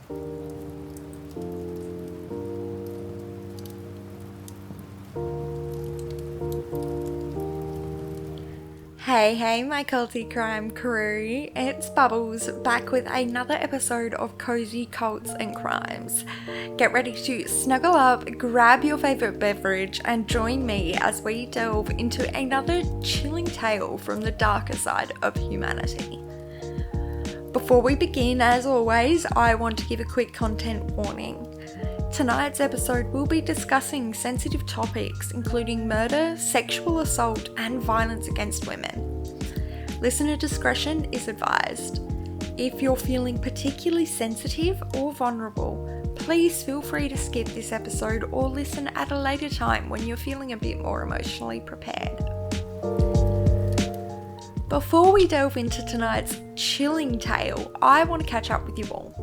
Hey, my culty crime crew, it's Bubbles, back with another episode of Cozy Cults and Crimes. Get ready to snuggle up, grab your favourite beverage, and join me as we delve into another chilling tale from the darker side of humanity. Before we begin, as always, I want to give a quick content warning. Tonight's episode will be discussing sensitive topics including murder, sexual assault, and violence against women. Listener discretion is advised. If you're feeling particularly sensitive or vulnerable, please feel free to skip this episode or listen at a later time when you're feeling a bit more emotionally prepared. Before we delve into tonight's chilling tale, I want to catch up with you all.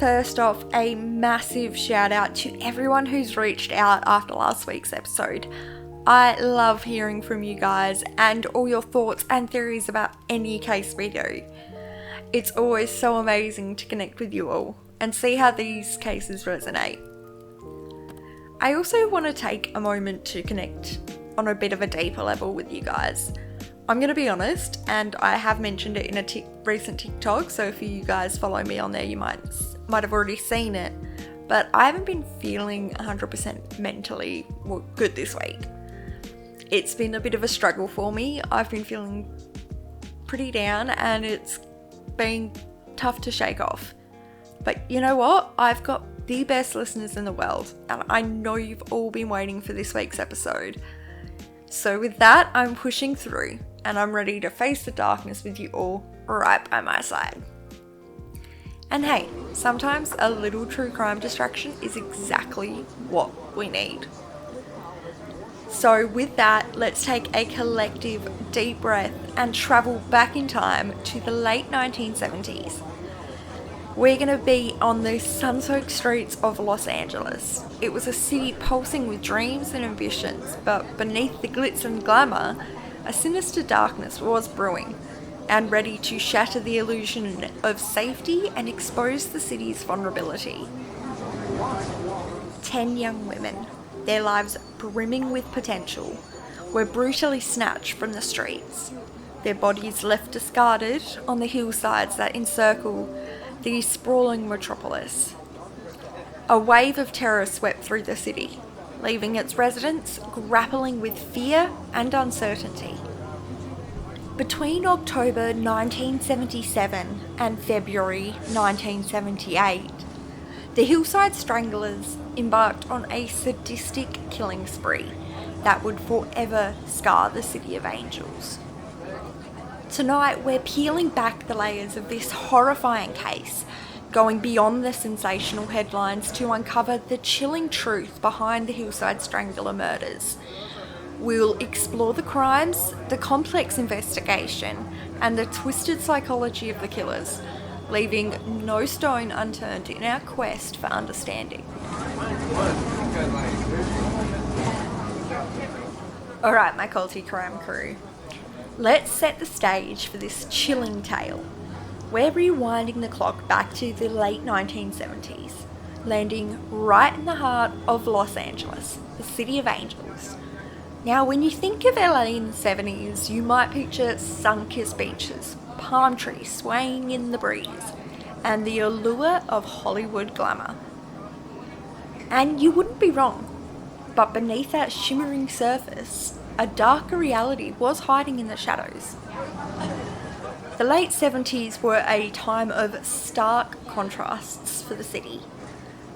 First off, a massive shout out to everyone who's reached out after last week's episode. I love hearing from you guys and all your thoughts and theories about any case we do. It's always so amazing to connect with you all and see how these cases resonate. I also want to take a moment to connect on a bit of a deeper level with you guys. I'm going to be honest, and I have mentioned it in a recent TikTok, so if you guys follow me on there, you might have already seen it, but I haven't been feeling 100% mentally good this week. It's been a bit of a struggle for me. I've been feeling pretty down, and it's been tough to shake off. But you know what? I've got the best listeners in the world, and I know you've all been waiting for this week's episode. So with that, I'm pushing through, and I'm ready to face the darkness with you all right by my side. And hey, sometimes a little true crime distraction is exactly what we need. So with that, let's take a collective deep breath and travel back in time to the late 1970s. We're going to be on the sun-soaked streets of Los Angeles. It was a city pulsing with dreams and ambitions, but beneath the glitz and glamour, a sinister darkness was brewing and ready to shatter the illusion of safety and expose the city's vulnerability. 10 young women, their lives brimming with potential, were brutally snatched from the streets, their bodies left discarded on the hillsides that encircle the sprawling metropolis. A wave of terror swept through the city, leaving its residents grappling with fear and uncertainty. Between October 1977 and February 1978, the Hillside Stranglers embarked on a sadistic killing spree that would forever scar the City of Angels. Tonight, we're peeling back the layers of this horrifying case, going beyond the sensational headlines to uncover the chilling truth behind the Hillside Strangler murders. We'll explore the crimes, the complex investigation, and the twisted psychology of the killers, leaving no stone unturned in our quest for understanding. Alright, my culty crime crew. Let's set the stage for this chilling tale. We're rewinding the clock back to the late 1970s, landing right in the heart of Los Angeles, the City of Angels. Now, when you think of LA in the 70s, you might picture sun-kissed beaches, palm trees swaying in the breeze, and the allure of Hollywood glamour. And you wouldn't be wrong, but beneath that shimmering surface, a darker reality was hiding in the shadows. The late 70s were a time of stark contrasts for the city.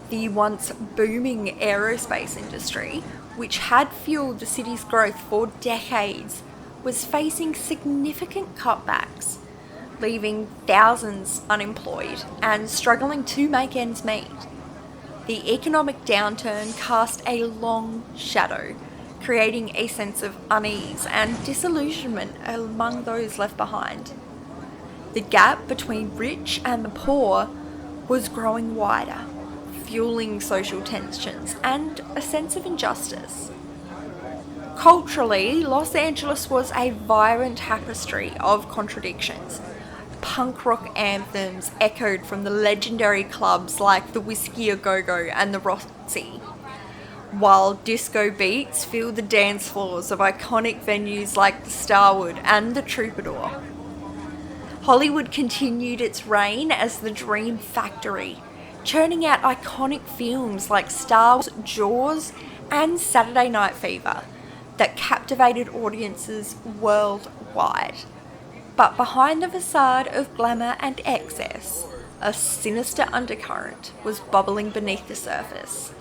The once booming aerospace industry, which had fueled the city's growth for decades, was facing significant cutbacks, leaving thousands unemployed and struggling to make ends meet. The economic downturn cast a long shadow, creating a sense of unease and disillusionment among those left behind. The gap between rich and the poor was growing wider, fueling social tensions and a sense of injustice. Culturally, Los Angeles was a vibrant tapestry of contradictions. punk rock anthems echoed from the legendary clubs like the Whiskey A Go Go and the Roxy, while disco beats filled the dance floors of iconic venues like the Starwood and the Troubadour. Hollywood continued its reign as the Dream Factory, churning out iconic films like Star Wars, Jaws, and Saturday Night Fever that captivated audiences worldwide. But behind the facade of glamour and excess, a sinister undercurrent was bubbling beneath the surface.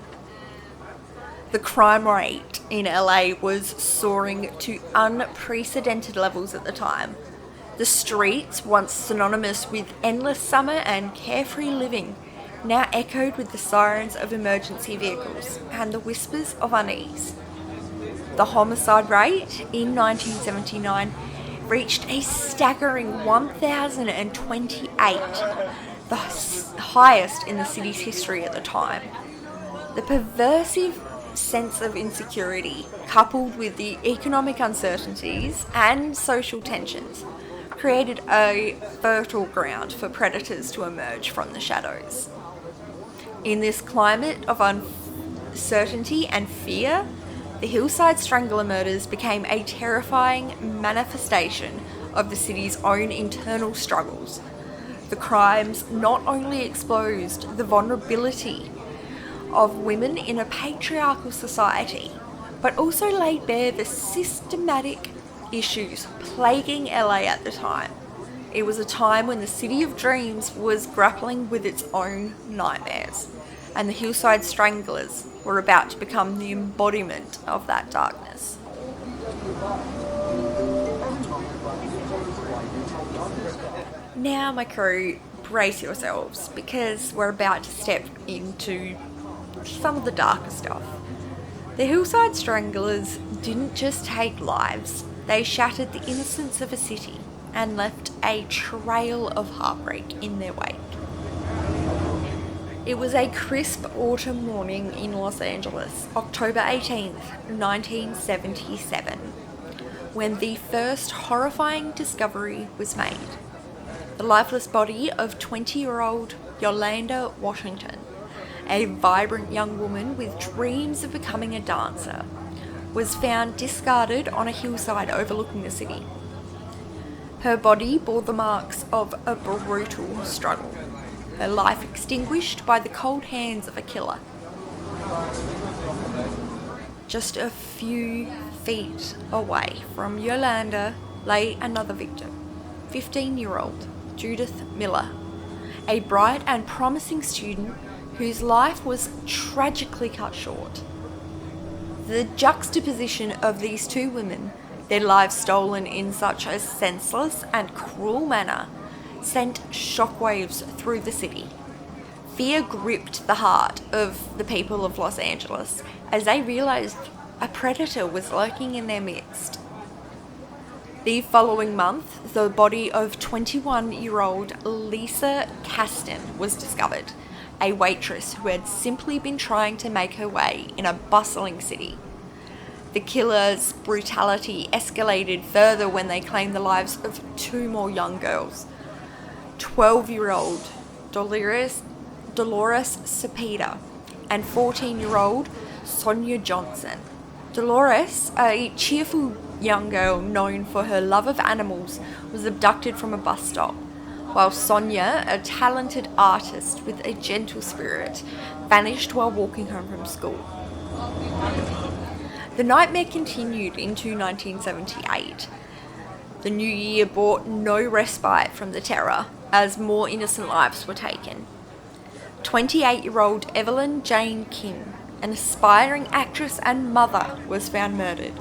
The crime rate in LA was soaring to unprecedented levels at the time. The streets, once synonymous with endless summer and carefree living, now echoed with the sirens of emergency vehicles and the whispers of unease. The homicide rate in 1979 reached a staggering 1,028, the highest in the city's history at the time. The pervasive sense of insecurity, coupled with the economic uncertainties and social tensions, created a fertile ground for predators to emerge from the shadows. In this climate of uncertainty and fear, the Hillside Strangler murders became a terrifying manifestation of the city's own internal struggles. The crimes not only exposed the vulnerability of women in a patriarchal society, but also laid bare the systematic issues plaguing LA at the time. It was a time when the City of Dreams was grappling with its own nightmares, and the Hillside Stranglers were about to become the embodiment of that darkness. Now, my crew, brace yourselves, because we're about to step into some of the darker stuff. The Hillside Stranglers didn't just take lives, they shattered the innocence of a city and left a trail of heartbreak in their wake. It was a crisp autumn morning in Los Angeles, October 18th, 1977, when the first horrifying discovery was made. The lifeless body of 20-year-old Yolanda Washington, a vibrant young woman with dreams of becoming a dancer, was found discarded on a hillside overlooking the city. Her body bore the marks of a brutal struggle, her life extinguished by the cold hands of a killer. Just a few feet away from Yolanda lay another victim, 15-year-old Judith Miller, a bright and promising student whose life was tragically cut short. The juxtaposition of these two women, their lives stolen in such a senseless and cruel manner, sent shockwaves through the city. Fear gripped the heart of the people of Los Angeles as they realized a predator was lurking in their midst. The following month, the body of 21-year-old Lisa Kasten was discovered, a waitress who had simply been trying to make her way in a bustling city. The killer's brutality escalated further when they claimed the lives of two more young girls, 12-year-old Dolores Cepeda and 14-year-old Sonia Johnson. Dolores, a cheerful young girl known for her love of animals, was abducted from a bus stop, while Sonia, a talented artist with a gentle spirit, vanished while walking home from school. The nightmare continued into 1978. The new year brought no respite from the terror, as more innocent lives were taken. 28-year-old Evelyn Jane King, an aspiring actress and mother, was found murdered.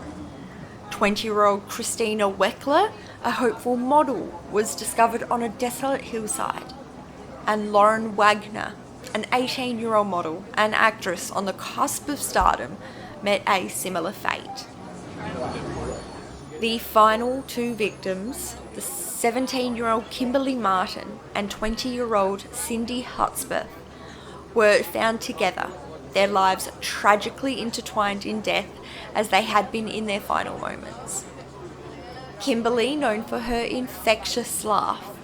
20-year-old Christina Weckler, a hopeful model, was discovered on a desolate hillside. And Lauren Wagner, an 18-year-old model and actress on the cusp of stardom, met a similar fate. The final two victims, the 17-year-old Kimberly Martin and 20-year-old Cindy Hudspeth, were found together, their lives tragically intertwined in death as they had been in their final moments. Kimberly, known for her infectious laugh,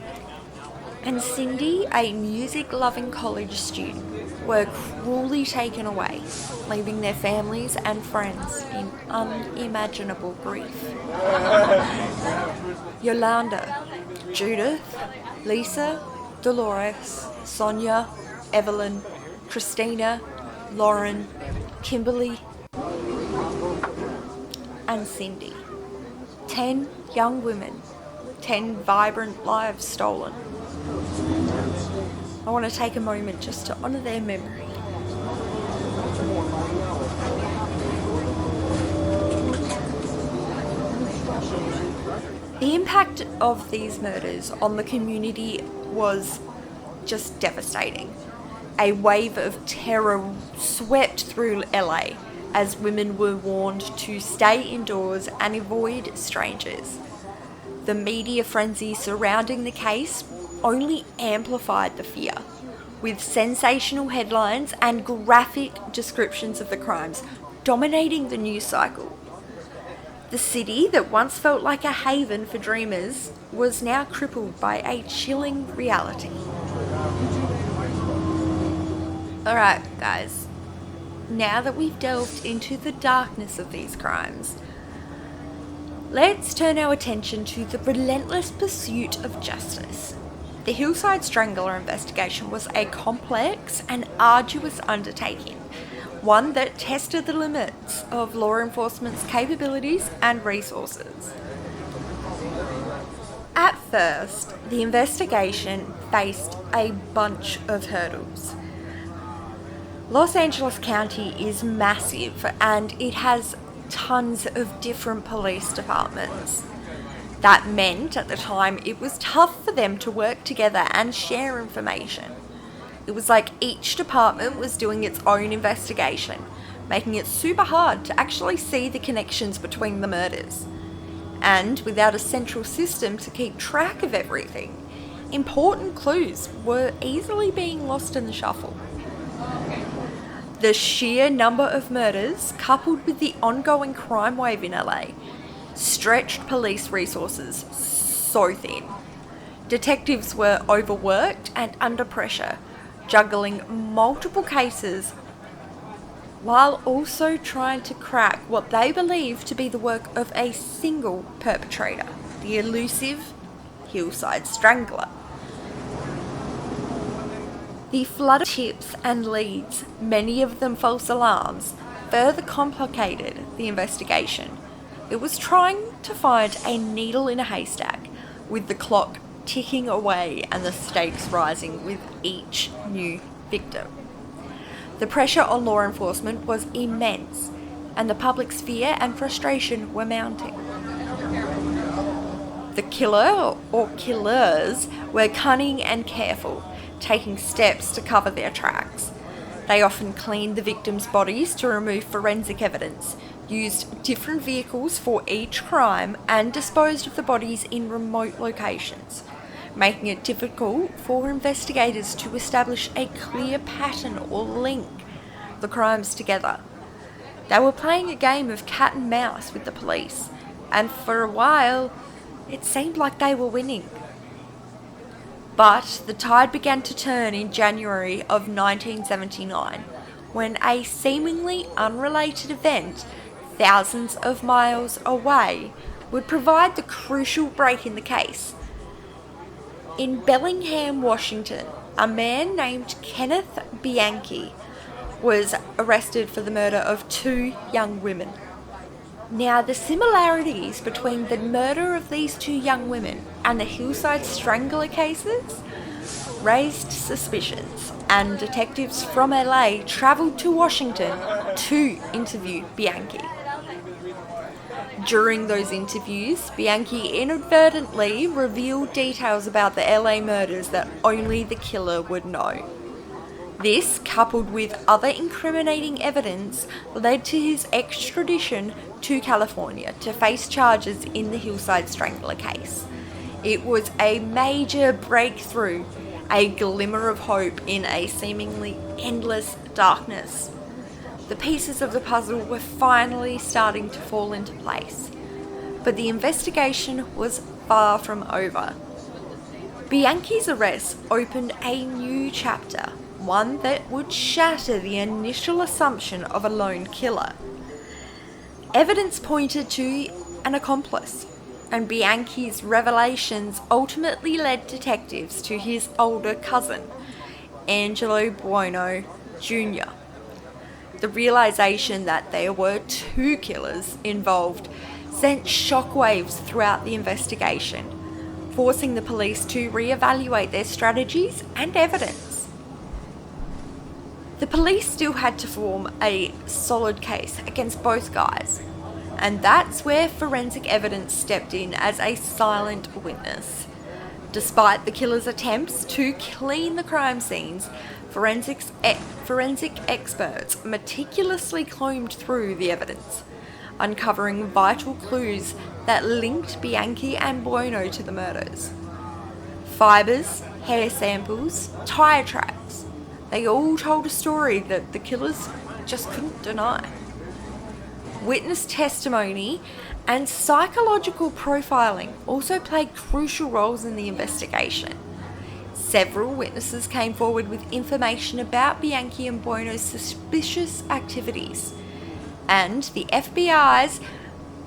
and Cindy, a music-loving college student, were cruelly taken away, leaving their families and friends in unimaginable grief. Yolanda, Judith, Lisa, Dolores, Sonia, Evelyn, Christina, Lauren, Kimberly, and Cindy. 10 young women, 10 vibrant lives stolen. I want to take a moment just to honour their memory. The impact of these murders on the community was just devastating. A wave of terror swept through LA as women were warned to stay indoors and avoid strangers. The media frenzy surrounding the case only amplified the fear, with sensational headlines and graphic descriptions of the crimes dominating the news cycle. The city that once felt like a haven for dreamers was now crippled by a chilling reality. Alright, guys, now that we've delved into the darkness of these crimes, let's turn our attention to the relentless pursuit of justice. The Hillside Strangler investigation was a complex and arduous undertaking, one that tested the limits of law enforcement's capabilities and resources. At first, the investigation faced a bunch of hurdles. Los Angeles County is massive and it has tons of different police departments. That meant at the time it was tough for them to work together and share information. It was like each department was doing its own investigation, making it super hard to actually see the connections between the murders. And without a central system to keep track of everything, important clues were easily being lost in the shuffle. The sheer number of murders, coupled with the ongoing crime wave in LA, stretched police resources so thin. Detectives were overworked and under pressure, juggling multiple cases while also trying to crack what they believed to be the work of a single perpetrator, the elusive Hillside Strangler. The flood of tips and leads, many of them false alarms, further complicated the investigation. It was trying to find a needle in a haystack, with the clock ticking away and the stakes rising with each new victim. The pressure on law enforcement was immense, and the public's fear and frustration were mounting. The killer, or killers, were cunning and careful, taking steps to cover their tracks. They often cleaned the victims' bodies to remove forensic evidence, used different vehicles for each crime, and disposed of the bodies in remote locations, making it difficult for investigators to establish a clear pattern or link the crimes together. They were playing a game of cat and mouse with the police, and for a while, it seemed like they were winning. But the tide began to turn in January of 1979, when a seemingly unrelated event thousands of miles away would provide the crucial break in the case. In Bellingham, Washington, a man named Kenneth Bianchi was arrested for the murder of 2 young women. Now, the similarities between the murder of these 2 young women and the Hillside Strangler cases raised suspicions, and detectives from LA travelled to Washington to interview Bianchi. During those interviews, Bianchi inadvertently revealed details about the LA murders that only the killer would know. This, coupled with other incriminating evidence, led to his extradition to California to face charges in the Hillside Strangler case. It was a major breakthrough, a glimmer of hope in a seemingly endless darkness. The pieces of the puzzle were finally starting to fall into place, but the investigation was far from over. Bianchi's arrest opened a new chapter, one that would shatter the initial assumption of a lone killer. Evidence pointed to an accomplice, and Bianchi's revelations ultimately led detectives to his older cousin, Angelo Bueno Jr. The realization that there were two killers involved sent shockwaves throughout the investigation, forcing the police to reevaluate their strategies and evidence. The police still had to form a solid case against both guys, and that's where forensic evidence stepped in as a silent witness. Despite the killer's attempts to clean the crime scenes, forensic experts meticulously combed through the evidence, uncovering vital clues that linked Bianchi and Bueno to the murders. Fibres, hair samples, tyre tracks, they all told a story that the killers just couldn't deny. Witness testimony and psychological profiling also played crucial roles in the investigation. Several witnesses came forward with information about Bianchi and Bueno's suspicious activities, and the FBI's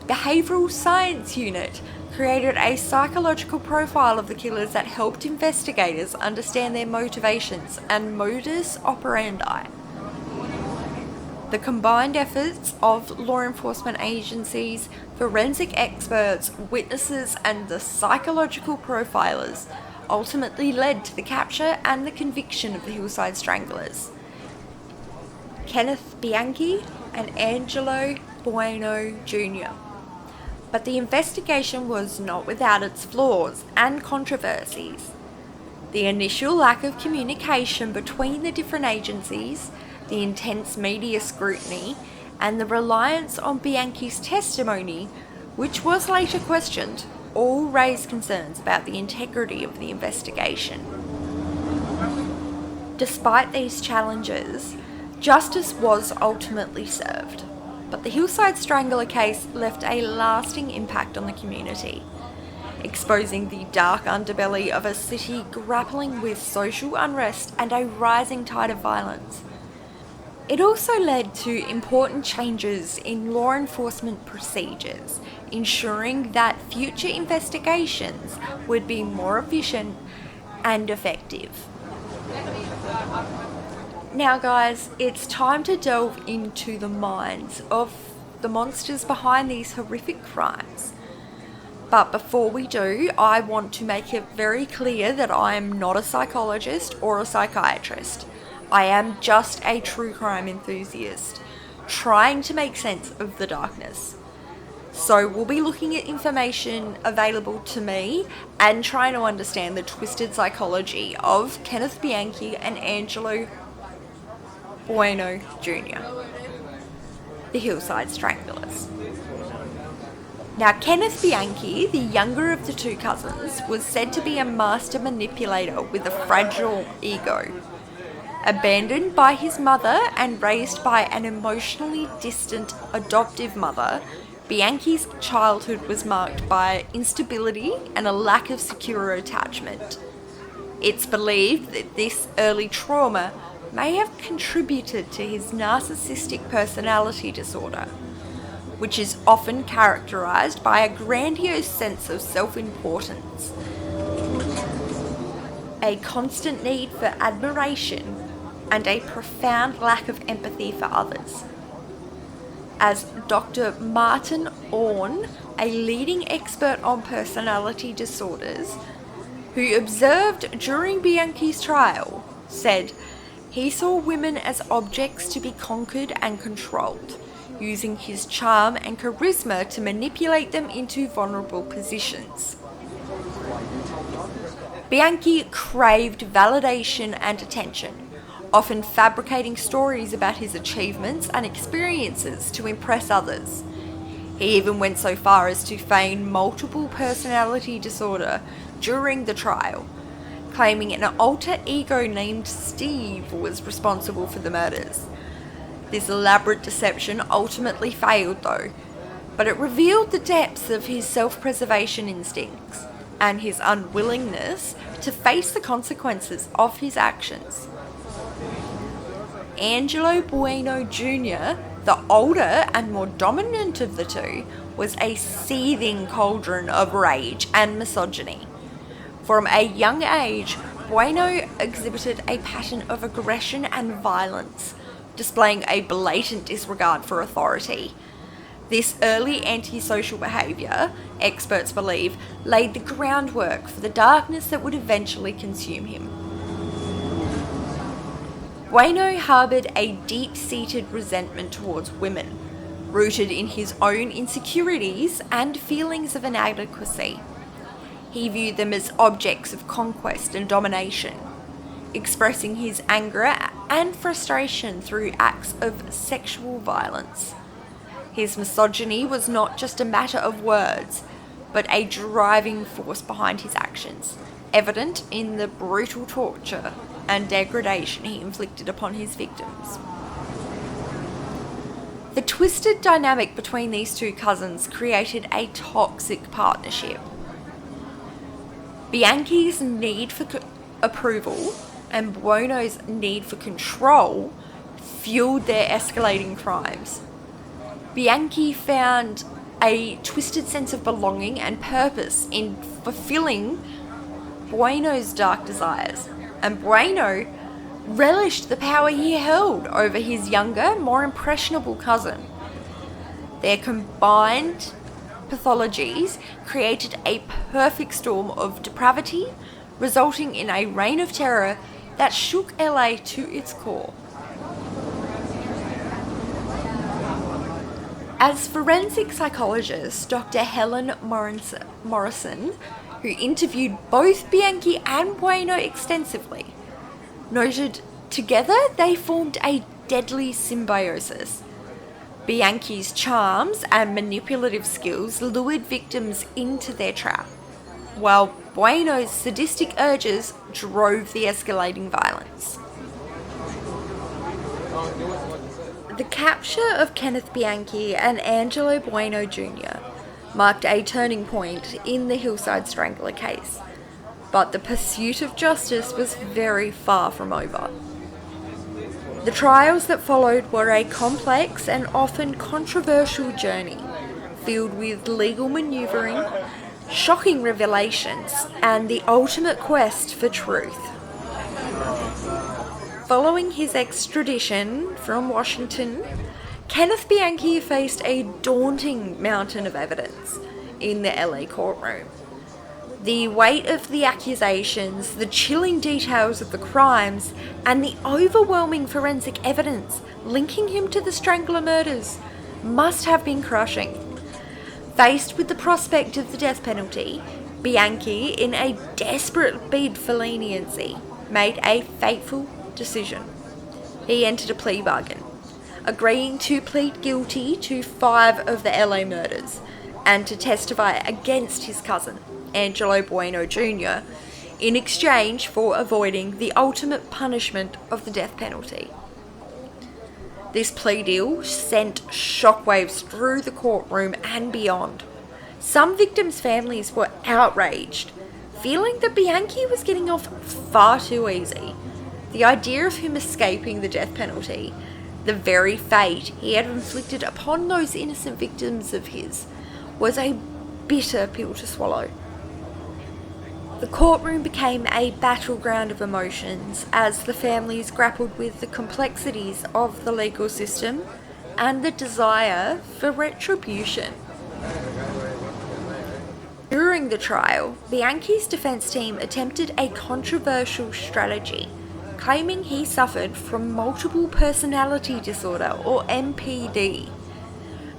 Behavioural Science Unit created a psychological profile of the killers that helped investigators understand their motivations and modus operandi. The combined efforts of law enforcement agencies, forensic experts, witnesses, and the psychological profilers ultimately led to the capture and the conviction of the Hillside Stranglers, Kenneth Bianchi and Angelo Bueno Jr. But the investigation was not without its flaws and controversies. The initial lack of communication between the different agencies, the intense media scrutiny, and the reliance on Bianchi's testimony, which was later questioned, all raised concerns about the integrity of the investigation. Despite these challenges, justice was ultimately served, but the Hillside Strangler case left a lasting impact on the community, exposing the dark underbelly of a city grappling with social unrest and a rising tide of violence. It also led to important changes in law enforcement procedures, ensuring that future investigations would be more efficient and effective. Now guys, it's time to delve into the minds of the monsters behind these horrific crimes. But before we do, I want to make it very clear that I am not a psychologist or a psychiatrist. I am just a true crime enthusiast, trying to make sense of the darkness. So we'll be looking at information available to me and trying to understand the twisted psychology of Kenneth Bianchi and Angelo Bueno Jr., the Hillside Stranglers. Now, Kenneth Bianchi, the younger of the two cousins, was said to be a master manipulator with a fragile ego. Abandoned by his mother and raised by an emotionally distant adoptive mother, Bianchi's childhood was marked by instability and a lack of secure attachment. It's believed that this early trauma may have contributed to his narcissistic personality disorder, which is often characterized by a grandiose sense of self-importance, a constant need for admiration, and a profound lack of empathy for others. As Dr. Martin Orn, a leading expert on personality disorders, who observed during Bianchi's trial, said he saw women as objects to be conquered and controlled, using his charm and charisma to manipulate them into vulnerable positions. Bianchi craved validation and attention, often fabricating stories about his achievements and experiences to impress others. He even went so far as to feign multiple personality disorder during the trial, claiming an alter ego named Steve was responsible for the murders. This elaborate deception ultimately failed though, but it revealed the depths of his self-preservation instincts and his unwillingness to face the consequences of his actions. Angelo Bueno Jr., the older and more dominant of the two, was a seething cauldron of rage and misogyny. From a young age, Bueno exhibited a pattern of aggression and violence, displaying a blatant disregard for authority. This early antisocial behaviour, experts believe, laid the groundwork for the darkness that would eventually consume him. Bueno harboured a deep-seated resentment towards women, rooted in his own insecurities and feelings of inadequacy. He viewed them as objects of conquest and domination, expressing his anger and frustration through acts of sexual violence. His misogyny was not just a matter of words, but a driving force behind his actions, evident in the brutal torture and degradation he inflicted upon his victims. The twisted dynamic between these two cousins created a toxic partnership. Bianchi's need for approval and Buono's need for control fueled their escalating crimes. Bianchi found a twisted sense of belonging and purpose in fulfilling Buono's dark desires, and Bueno relished the power he held over his younger, more impressionable cousin. Their combined pathologies created a perfect storm of depravity, resulting in a reign of terror that shook LA to its core. As forensic psychologist Dr. Helen Morrison, who interviewed both Bianchi and Bueno extensively, noted together they formed a deadly symbiosis. Bianchi's charms and manipulative skills lured victims into their trap, while Bueno's sadistic urges drove the escalating violence. The capture of Kenneth Bianchi and Angelo Bueno Jr. marked a turning point in the Hillside Strangler case, but the pursuit of justice was very far from over. The trials that followed were a complex and often controversial journey, filled with legal manoeuvring, shocking revelations, and the ultimate quest for truth. Following his extradition from Washington, Kenneth Bianchi faced a daunting mountain of evidence in the LA courtroom. The weight of the accusations, the chilling details of the crimes, and the overwhelming forensic evidence linking him to the Strangler murders must have been crushing. Faced with the prospect of the death penalty, Bianchi, in a desperate bid for leniency, made a fateful decision. He entered a plea bargain, agreeing to plead guilty to 5 of the LA murders and to testify against his cousin, Angelo Bueno Jr., in exchange for avoiding the ultimate punishment of the death penalty. This plea deal sent shockwaves through the courtroom and beyond. Some victims' families were outraged, feeling that Bianchi was getting off far too easy. The idea of him escaping the death penalty, the very fate he had inflicted upon those innocent victims of his, was a bitter pill to swallow. The courtroom became a battleground of emotions as the families grappled with the complexities of the legal system and the desire for retribution. During the trial, Bianchi's defense team attempted a controversial strategy, claiming he suffered from multiple personality disorder, or MPD.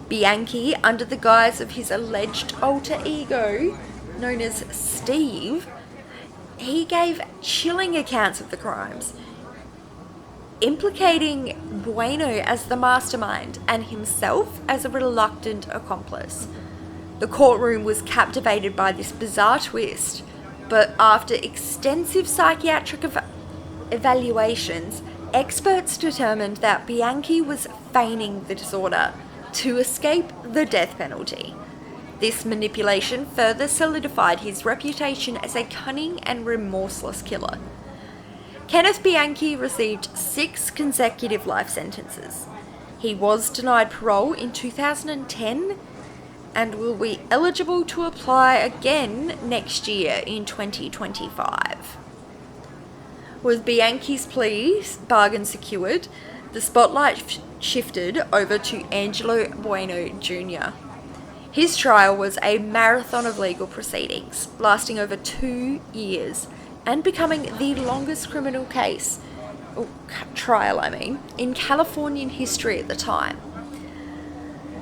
Bianchi, under the guise of his alleged alter ego, known as Steve, he gave chilling accounts of the crimes, implicating Bueno as the mastermind and himself as a reluctant accomplice. The courtroom was captivated by this bizarre twist, but after extensive psychiatric evaluations, experts determined that Bianchi was feigning the disorder to escape the death penalty. This manipulation further solidified his reputation as a cunning and remorseless killer. Kenneth Bianchi received 6 consecutive life sentences. He was denied parole in 2010 and will be eligible to apply again next year in 2025. With Bianchi's plea bargain secured, the spotlight shifted over to Angelo Bueno Jr. His trial was a marathon of legal proceedings, lasting over 2 years, and becoming the longest criminal trial in Californian history at the time.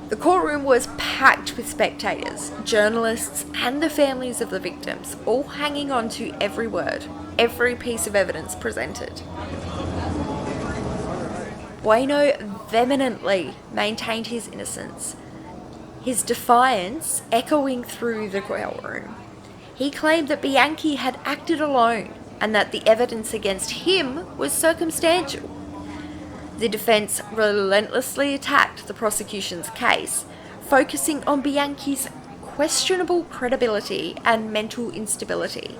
The courtroom was packed with spectators, journalists, and the families of the victims, all hanging on to every word, every piece of evidence presented. Bueno vehemently maintained his innocence, his defiance echoing through the courtroom. He claimed that Bianchi had acted alone and that the evidence against him was circumstantial. The defense relentlessly attacked the prosecution's case, focusing on Bianchi's questionable credibility and mental instability.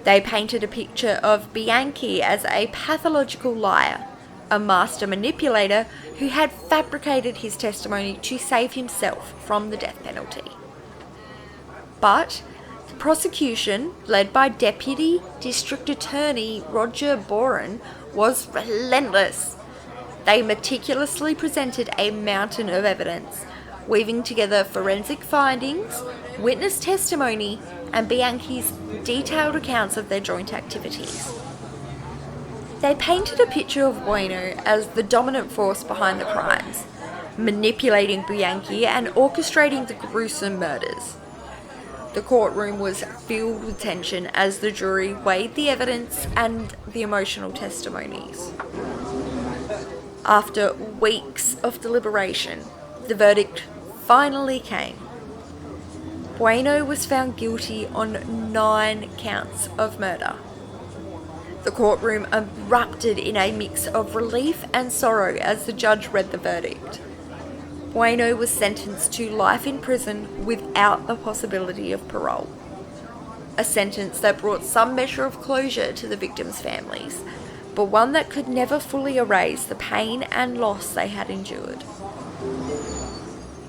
They painted a picture of Bianchi as a pathological liar, a master manipulator who had fabricated his testimony to save himself from the death penalty. But the prosecution, led by Deputy District Attorney Roger Boren, was relentless. They meticulously presented a mountain of evidence, weaving together forensic findings, witness testimony, and Bianchi's detailed accounts of their joint activities. They painted a picture of Bueno as the dominant force behind the crimes, manipulating Bianchi and orchestrating the gruesome murders. The courtroom was filled with tension as the jury weighed the evidence and the emotional testimonies. After weeks of deliberation, the verdict finally came. Bueno was found guilty on 9 counts of murder. The courtroom erupted in a mix of relief and sorrow as the judge read the verdict. Bueno was sentenced to life in prison without the possibility of parole. A sentence that brought some measure of closure to the victims' families, but one that could never fully erase the pain and loss they had endured.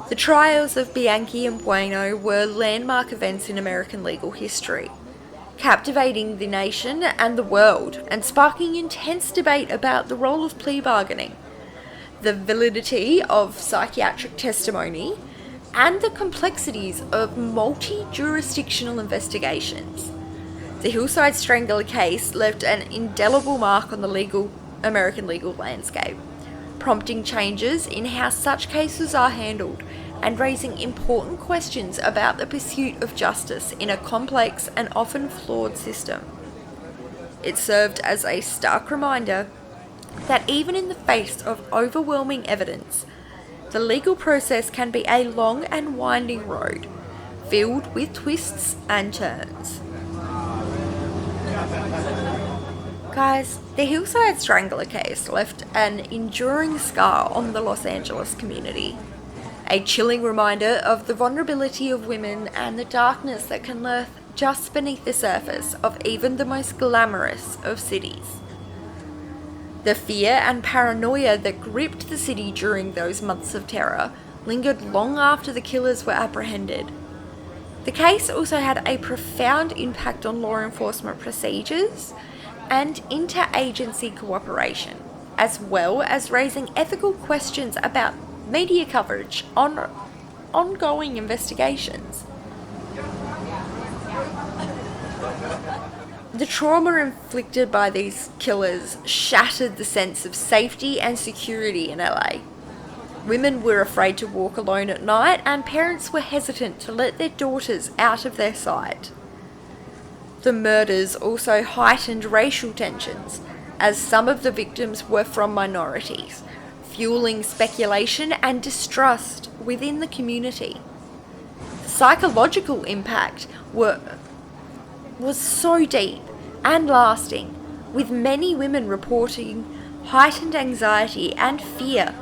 The trials of Bianchi and Bueno were landmark events in American legal history, captivating the nation and the world and sparking intense debate about the role of plea bargaining, the validity of psychiatric testimony, and the complexities of multi-jurisdictional investigations. The Hillside Strangler case left an indelible mark on the American legal landscape, prompting changes in how such cases are handled and raising important questions about the pursuit of justice in a complex and often flawed system. It served as a stark reminder that even in the face of overwhelming evidence, the legal process can be a long and winding road, filled with twists and turns. Guys, the Hillside Strangler case left an enduring scar on the Los Angeles community, a chilling reminder of the vulnerability of women and the darkness that can lurk just beneath the surface of even the most glamorous of cities. The fear and paranoia that gripped the city during those months of terror lingered long after the killers were apprehended. The case also had a profound impact on law enforcement procedures and interagency cooperation, as well as raising ethical questions about media coverage on ongoing investigations. The trauma inflicted by these killers shattered the sense of safety and security in LA. Women were afraid to walk alone at night, and parents were hesitant to let their daughters out of their sight. The murders also heightened racial tensions, as some of the victims were from minorities, fueling speculation and distrust within the community. The psychological impact was so deep and lasting, with many women reporting heightened anxiety and fear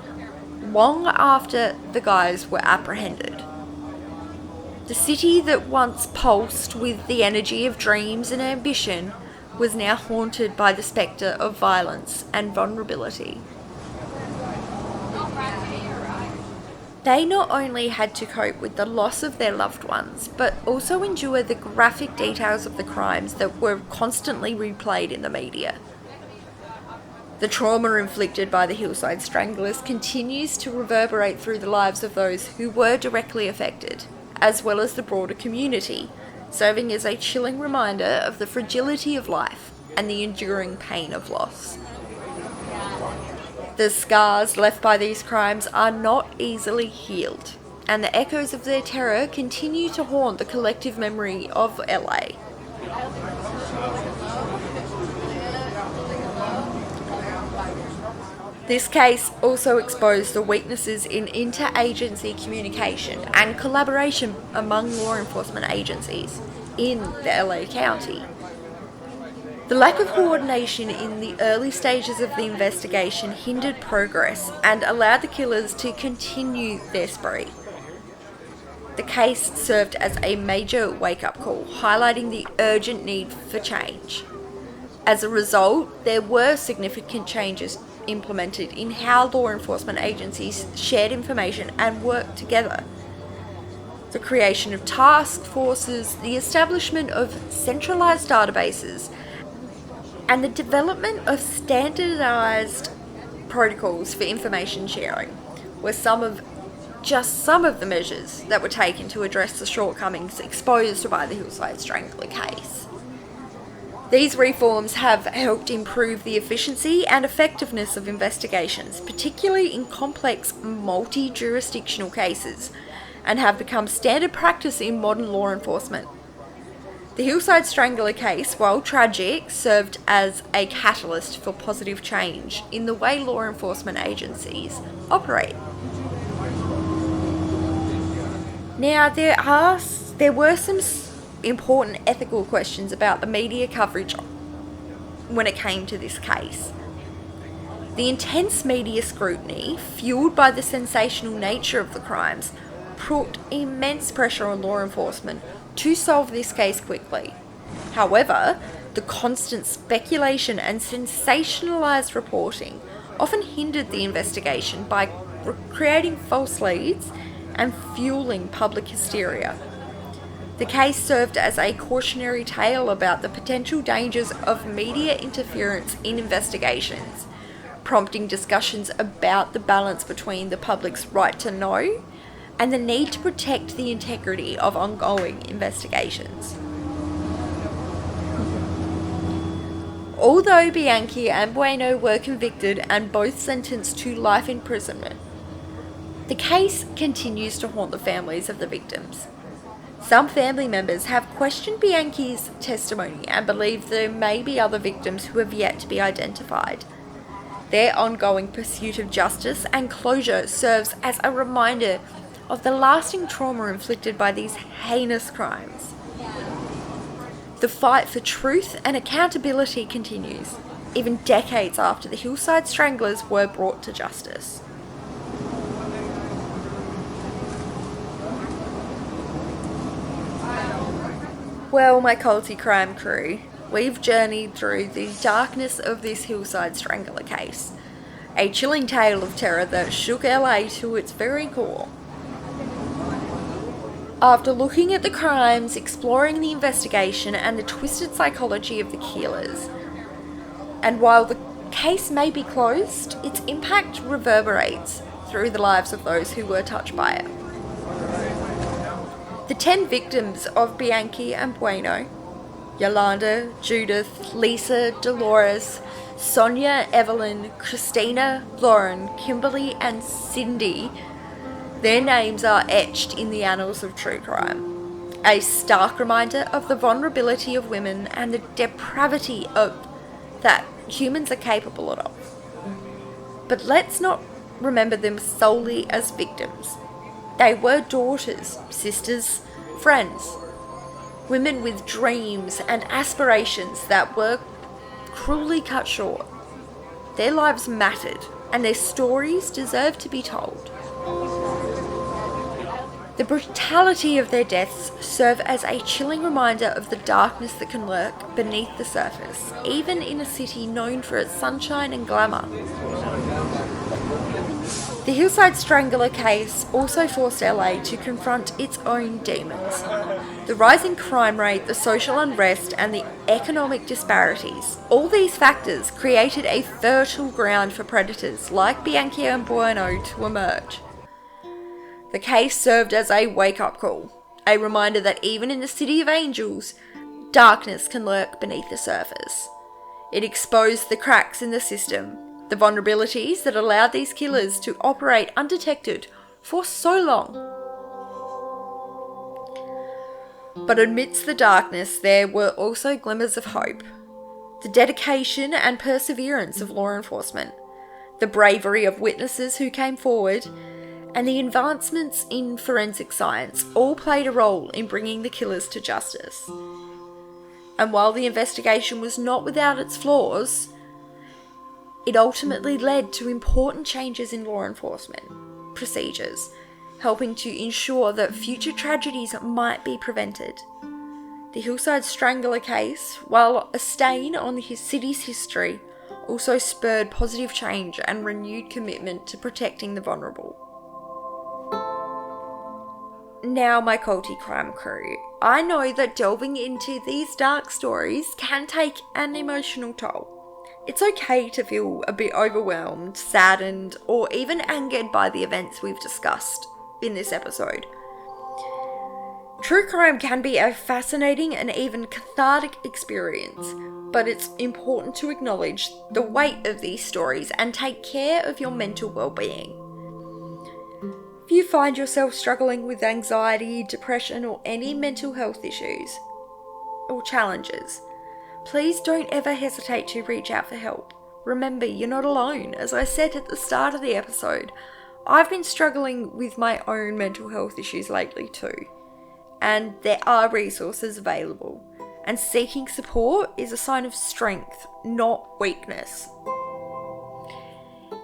long after the guys were apprehended. The city that once pulsed with the energy of dreams and ambition was now haunted by the spectre of violence and vulnerability. They not only had to cope with the loss of their loved ones, but also endure the graphic details of the crimes that were constantly replayed in the media. The trauma inflicted by the Hillside Stranglers continues to reverberate through the lives of those who were directly affected, as well as the broader community, serving as a chilling reminder of the fragility of life and the enduring pain of loss. The scars left by these crimes are not easily healed, and the echoes of their terror continue to haunt the collective memory of LA. This case also exposed the weaknesses in interagency communication and collaboration among law enforcement agencies in the LA County. The lack of coordination in the early stages of the investigation hindered progress and allowed the killers to continue their spree. The case served as a major wake-up call, highlighting the urgent need for change. As a result, there were significant changes implemented in how law enforcement agencies shared information and worked together. The creation of task forces, the establishment of centralized databases, and the development of standardized protocols for information sharing were some of the measures that were taken to address the shortcomings exposed by the Hillside Strangler case. These reforms have helped improve the efficiency and effectiveness of investigations, particularly in complex multi-jurisdictional cases, and have become standard practice in modern law enforcement. The Hillside Strangler case, while tragic, served as a catalyst for positive change in the way law enforcement agencies operate. Now, there were some important ethical questions about the media coverage when it came to this case. The intense media scrutiny, fueled by the sensational nature of the crimes, put immense pressure on law enforcement to solve this case quickly. However, the constant speculation and sensationalized reporting often hindered the investigation by creating false leads and fueling public hysteria. The case served as a cautionary tale about the potential dangers of media interference in investigations, prompting discussions about the balance between the public's right to know and the need to protect the integrity of ongoing investigations. Although Bianchi and Bueno were convicted and both sentenced to life imprisonment, the case continues to haunt the families of the victims. Some family members have questioned Bianchi's testimony and believe there may be other victims who have yet to be identified. Their ongoing pursuit of justice and closure serves as a reminder of the lasting trauma inflicted by these heinous crimes. The fight for truth and accountability continues, even decades after the Hillside Stranglers were brought to justice. Well, my culty crime crew, we've journeyed through the darkness of this Hillside Strangler case, a chilling tale of terror that shook LA to its very core. After looking at the crimes, exploring the investigation and the twisted psychology of the killers, and while the case may be closed, its impact reverberates through the lives of those who were touched by it. The 10 victims of Bianchi and Bueno, Yolanda, Judith, Lisa, Dolores, Sonia, Evelyn, Christina, Lauren, Kimberly and Cindy, their names are etched in the annals of true crime. A stark reminder of the vulnerability of women and the depravity of that humans are capable of. But let's not remember them solely as victims. They were daughters, sisters, friends, women with dreams and aspirations that were cruelly cut short. Their lives mattered, and their stories deserve to be told. The brutality of their deaths serve as a chilling reminder of the darkness that can lurk beneath the surface, even in a city known for its sunshine and glamour. The Hillside Strangler case also forced LA to confront its own demons. The rising crime rate, the social unrest, and the economic disparities. All these factors created a fertile ground for predators like Bianchi and Bueno to emerge. The case served as a wake-up call, a reminder that even in the City of Angels, darkness can lurk beneath the surface. It exposed the cracks in the system, the vulnerabilities that allowed these killers to operate undetected for so long. But amidst the darkness, there were also glimmers of hope. The dedication and perseverance of law enforcement, the bravery of witnesses who came forward, and the advancements in forensic science all played a role in bringing the killers to justice. And while the investigation was not without its flaws, it ultimately led to important changes in law enforcement procedures, helping to ensure that future tragedies might be prevented. The Hillside Strangler case, while a stain on the city's history, also spurred positive change and renewed commitment to protecting the vulnerable. Now, my culty crime crew, I know that delving into these dark stories can take an emotional toll. It's okay to feel a bit overwhelmed, saddened, or even angered by the events we've discussed in this episode. True crime can be a fascinating and even cathartic experience, but it's important to acknowledge the weight of these stories and take care of your mental well-being. If you find yourself struggling with anxiety, depression, or any mental health issues or challenges, please don't ever hesitate to reach out for help. Remember, you're not alone. As I said at the start of the episode, I've been struggling with my own mental health issues lately too, and there are resources available, and seeking support is a sign of strength, not weakness.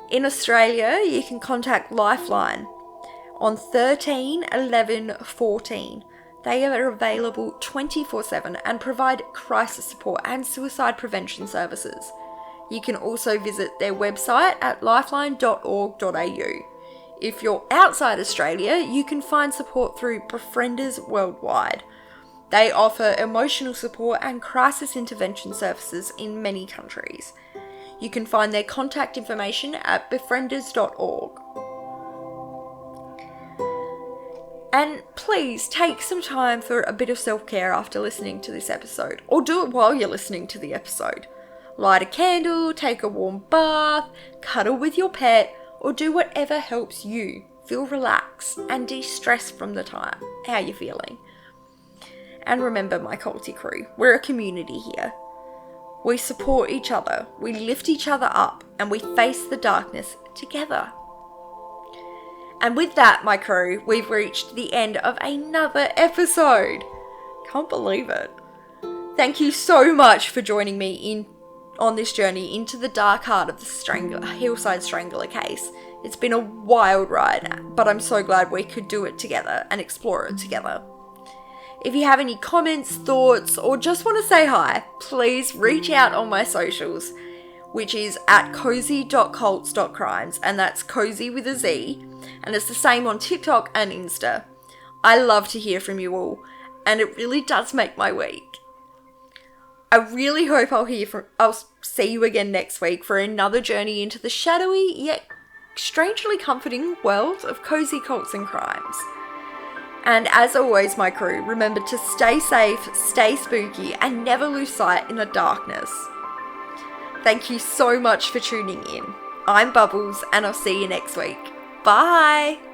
In Australia, you can contact Lifeline on 13 11 14. They are available 24/7 and provide crisis support and suicide prevention services. You can also visit their website at lifeline.org.au. If you're outside Australia, you can find support through Befrienders Worldwide. They offer emotional support and crisis intervention services in many countries. You can find their contact information at befrienders.org. And please take some time for a bit of self-care after listening to this episode, or do it while you're listening to the episode. Light a candle, take a warm bath, cuddle with your pet, or do whatever helps you feel relaxed and de-stress from the time. How you feeling? And remember, my culty crew, we're a community here. We support each other, we lift each other up, and we face the darkness together. And with that, my crew, we've reached the end of another episode. Can't believe it. Thank you so much for joining me on this journey into the dark heart of the Hillside Strangler case. It's been a wild ride, but I'm so glad we could do it together and explore it together. If you have any comments, thoughts, or just want to say hi, please reach out on my socials, which is at cozy.cults.crimes, and that's cozy with a Z, and it's the same on TikTok and Insta. I love to hear from you all, and it really does make my week. I really hope I'll see you again next week for another journey into the shadowy yet strangely comforting world of cozy cults and crimes. And as always, my crew, remember to stay safe, stay spooky, and never lose sight in the darkness. Thank you so much for tuning in. I'm Bubbles, and I'll see you next week. Bye!